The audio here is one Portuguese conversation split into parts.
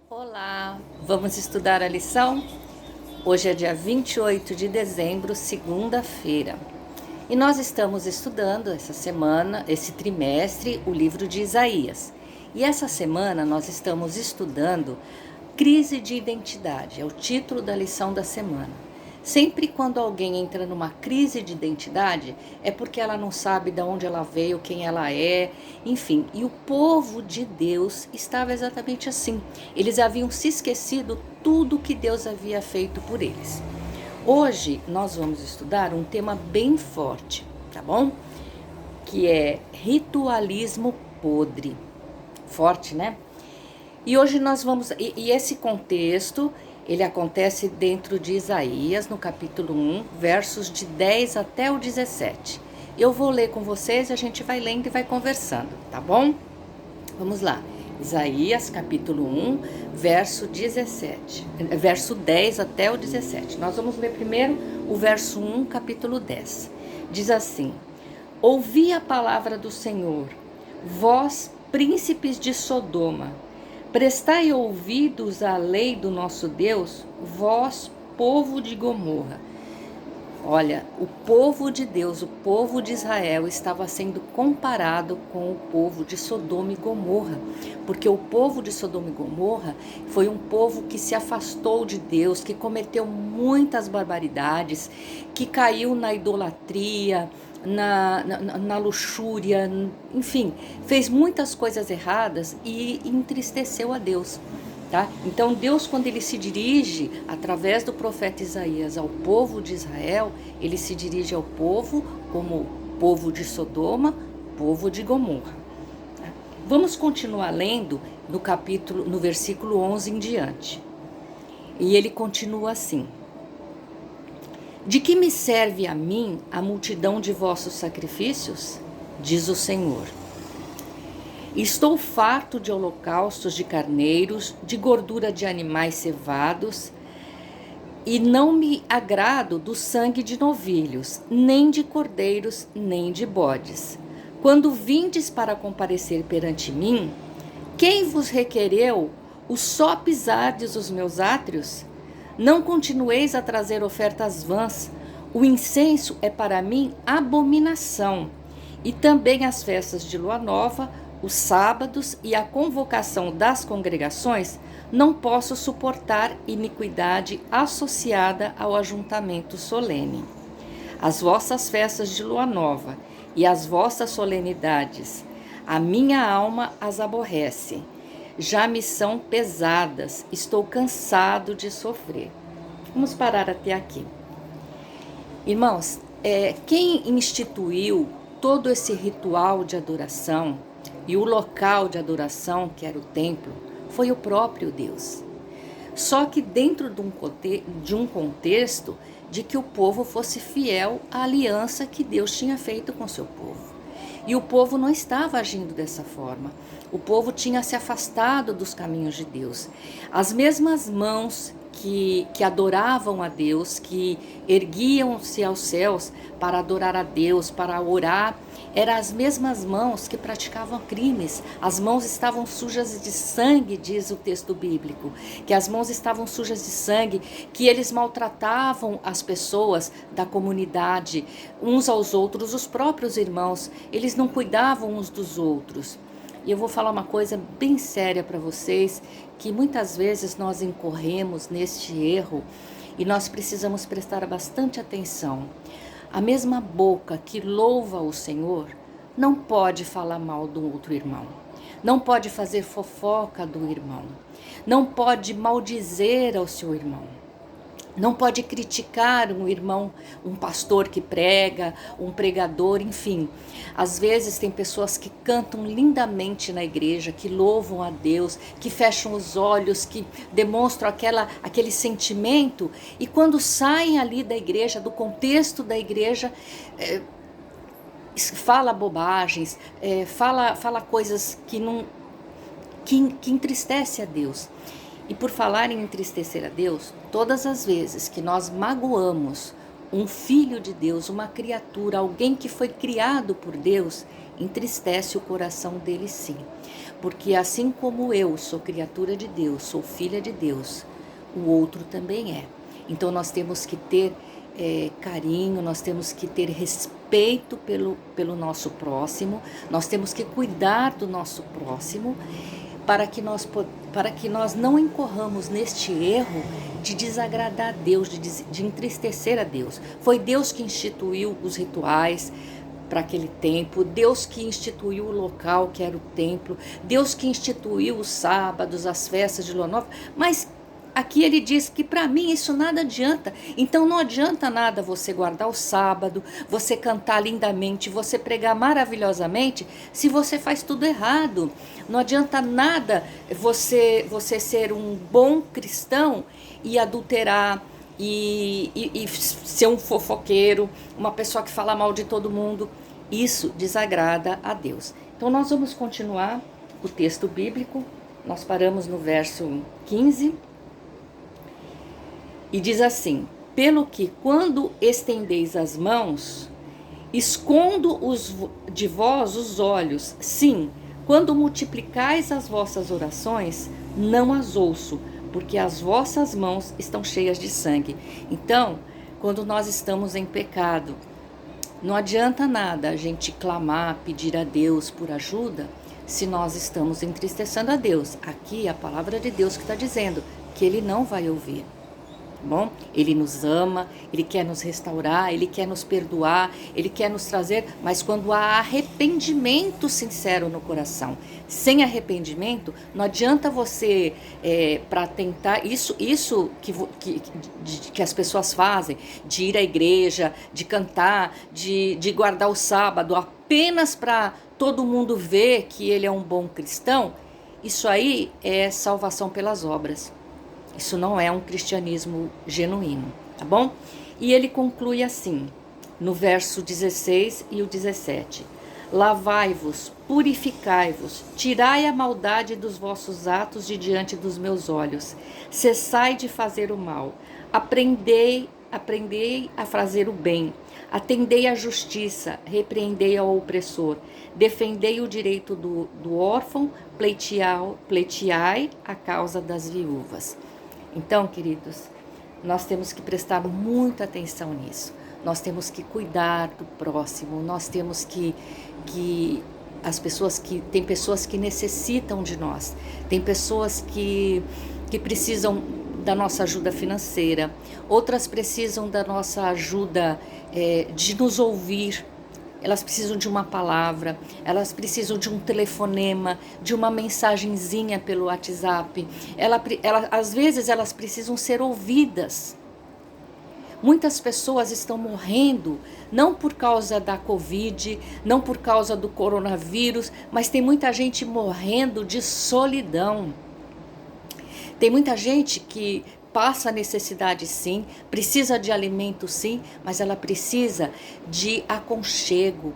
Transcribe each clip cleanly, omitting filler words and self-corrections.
Olá, vamos estudar a lição? Hoje é dia 28 de dezembro, segunda-feira. E nós estamos estudando essa semana, esse trimestre, o livro de Isaías. E essa semana nós estamos estudando crise de identidade, é o título da lição da semana. Sempre quando alguém entra numa crise de identidade, é porque ela não sabe de onde ela veio, quem ela é, enfim. E o povo de Deus estava exatamente assim. Eles haviam se esquecido tudo que Deus havia feito por eles. Hoje nós vamos estudar um tema bem forte, tá bom? Que é ritualismo podre. Forte, né? E hoje nós vamos... E esse contexto, ele acontece dentro de Isaías, no capítulo 1, versos de 10 até o 17. Eu vou ler com vocês e a gente vai lendo e vai conversando, tá bom? Vamos lá. Isaías, capítulo 1, verso 10 até o 17. Nós vamos ler primeiro o verso 1, capítulo 10. Diz assim: Ouvi a palavra do Senhor, vós, príncipes de Sodoma, prestai ouvidos à lei do nosso Deus, vós, povo de Gomorra. Olha, o povo de Deus, o povo de Israel estava sendo comparado com o povo de Sodoma e Gomorra, porque o povo de Sodoma e Gomorra foi um povo que se afastou de Deus, que cometeu muitas barbaridades, que caiu na idolatria, na luxúria, enfim, fez muitas coisas erradas e entristeceu a Deus. Tá? Então Deus, quando ele se dirige através do profeta Isaías ao povo de Israel, ele se dirige ao povo como povo de Sodoma, povo de Gomorra. Tá? Vamos continuar lendo no versículo 11 em diante. E ele continua assim: De que me serve a mim a multidão de vossos sacrifícios? Diz o Senhor. Estou farto de holocaustos de carneiros, de gordura de animais cevados, e não me agrado do sangue de novilhos, nem de cordeiros, nem de bodes. Quando vindes para comparecer perante mim, quem vos requereu o só pisardes os meus átrios? Não continueis a trazer ofertas vãs, o incenso é para mim abominação, e também as festas de lua nova, os sábados e a convocação das congregações, não posso suportar iniquidade associada ao ajuntamento solene. As vossas festas de lua nova e as vossas solenidades, a minha alma as aborrece. Já me são pesadas, estou cansado de sofrer. Vamos parar até aqui. Irmãos, quem instituiu todo esse ritual de adoração e o local de adoração, que era o templo, foi o próprio Deus. Só que dentro de um contexto de que o povo fosse fiel à aliança que Deus tinha feito com seu povo. E o povo não estava agindo dessa forma. O povo tinha se afastado dos caminhos de Deus. As mesmas mãos que adoravam a Deus, que erguiam-se aos céus para adorar a Deus, para orar, eram as mesmas mãos que praticavam crimes. As mãos estavam sujas de sangue, diz o texto bíblico, que as mãos estavam sujas de sangue, que eles maltratavam as pessoas da comunidade, uns aos outros, os próprios irmãos, eles não cuidavam uns dos outros. E eu vou falar uma coisa bem séria para vocês, que muitas vezes nós incorremos neste erro e nós precisamos prestar bastante atenção. A mesma boca que louva o Senhor não pode falar mal do outro irmão, não pode fazer fofoca do irmão, não pode maldizer ao seu irmão. Não pode criticar um irmão, um pastor que prega, um pregador, enfim. Às vezes tem pessoas que cantam lindamente na igreja, que louvam a Deus, que fecham os olhos, que demonstram aquele sentimento, e quando saem ali da igreja, do contexto da igreja, fala bobagens, fala coisas que entristece a Deus. E por falar em entristecer a Deus, todas as vezes que nós magoamos um filho de Deus, uma criatura, alguém que foi criado por Deus, entristece o coração dele sim. Porque assim como eu sou criatura de Deus, sou filha de Deus, o outro também é. Então nós temos que ter carinho, nós temos que ter respeito pelo nosso próximo, nós temos que cuidar do nosso próximo, para que nós não incorramos neste erro de desagradar a Deus, de entristecer a Deus. Foi Deus que instituiu os rituais para aquele tempo, Deus que instituiu o local que era o templo, Deus que instituiu os sábados, as festas de lua nova, mas aqui ele diz que para mim isso nada adianta. Então não adianta nada você guardar o sábado, você cantar lindamente, você pregar maravilhosamente, se você faz tudo errado. Não adianta nada você ser um bom cristão e adulterar, e ser um fofoqueiro, uma pessoa que fala mal de todo mundo. Isso desagrada a Deus. Então nós vamos continuar o texto bíblico. Nós paramos no verso 15. E diz assim: pelo que quando estendeis as mãos, escondo de vós os olhos. Sim, quando multiplicais as vossas orações, não as ouço, porque as vossas mãos estão cheias de sangue. Então, quando nós estamos em pecado, não adianta nada a gente clamar, pedir a Deus por ajuda, se nós estamos entristecendo a Deus. Aqui é a palavra de Deus que está dizendo que Ele não vai ouvir. Bom, Ele nos ama, Ele quer nos restaurar, Ele quer nos perdoar, Ele quer nos trazer, mas quando há arrependimento sincero no coração. Sem arrependimento, não adianta você, para tentar, isso que as pessoas fazem, de ir à igreja, de cantar, de guardar o sábado, apenas para todo mundo ver que ele é um bom cristão, isso aí é salvação pelas obras. Isso não é um cristianismo genuíno, tá bom? E ele conclui assim, no verso 16 e o 17. Lavai-vos, purificai-vos, tirai a maldade dos vossos atos de diante dos meus olhos. Cessai de fazer o mal. Aprendei a fazer o bem. Atendei à justiça, repreendei ao opressor. Defendei o direito do órfão, pleiteai a causa das viúvas. Então, queridos, nós temos que prestar muita atenção nisso. Nós temos que cuidar do próximo. Nós temos que tem pessoas que necessitam de nós. Tem pessoas que precisam da nossa ajuda financeira. Outras precisam da nossa ajuda de nos ouvir. Elas precisam de uma palavra, elas precisam de um telefonema, de uma mensagenzinha pelo WhatsApp. Às vezes elas precisam ser ouvidas. Muitas pessoas estão morrendo, não por causa da Covid, não por causa do coronavírus, mas tem muita gente morrendo de solidão. Tem muita gente que passa necessidade sim, precisa de alimento sim, mas ela precisa de aconchego,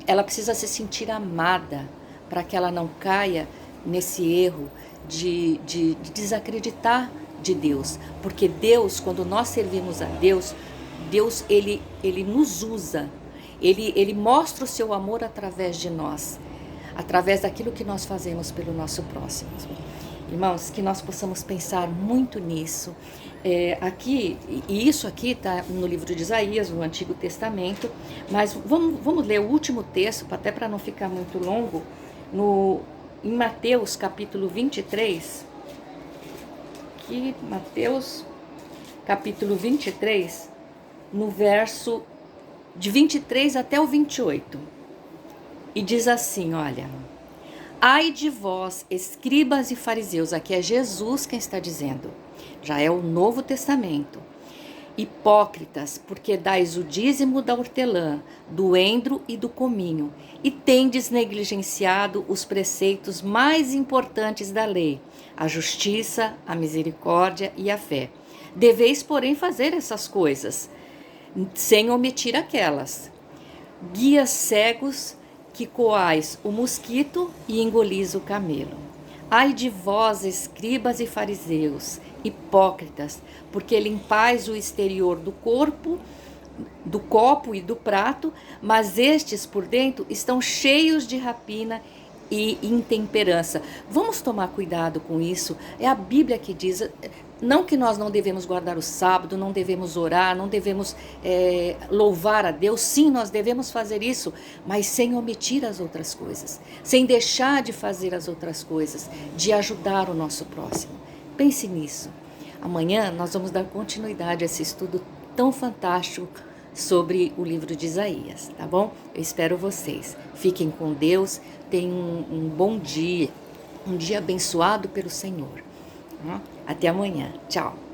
ela precisa se sentir amada, para que ela não caia nesse erro de desacreditar de Deus. Porque Deus, quando nós servimos a Deus, ele nos usa, ele mostra o seu amor através de nós, através daquilo que nós fazemos pelo nosso próximo. Irmãos, que nós possamos pensar muito nisso. Isso aqui está no livro de Isaías, no Antigo Testamento, mas vamos ler o último texto, até para não ficar muito longo, em Mateus capítulo 23, que Mateus capítulo 23, no verso de 23 até o 28, e diz assim, olha... Ai de vós, escribas e fariseus, aqui é Jesus quem está dizendo, já é o Novo Testamento. Hipócritas, porque dais o dízimo da hortelã, do endro e do cominho, e tendes negligenciado os preceitos mais importantes da lei, a justiça, a misericórdia e a fé. Deveis, porém, fazer essas coisas, sem omitir aquelas. Guias cegos, que coais o mosquito e engolis o camelo. Ai de vós, escribas e fariseus, hipócritas, porque limpais o exterior do corpo, do copo e do prato, mas estes por dentro estão cheios de rapina e intemperança. Vamos tomar cuidado com isso. É a Bíblia que diz, não que nós não devemos guardar o sábado, não devemos orar, não devemos louvar a Deus. Sim, nós devemos fazer isso, mas sem omitir as outras coisas, sem deixar de fazer as outras coisas, de ajudar o nosso próximo. Pense nisso. Amanhã nós vamos dar continuidade a esse estudo tão fantástico sobre o livro de Isaías, tá bom? Eu espero vocês. Fiquem com Deus, tenham um bom dia, um dia abençoado pelo Senhor. Até amanhã. Tchau.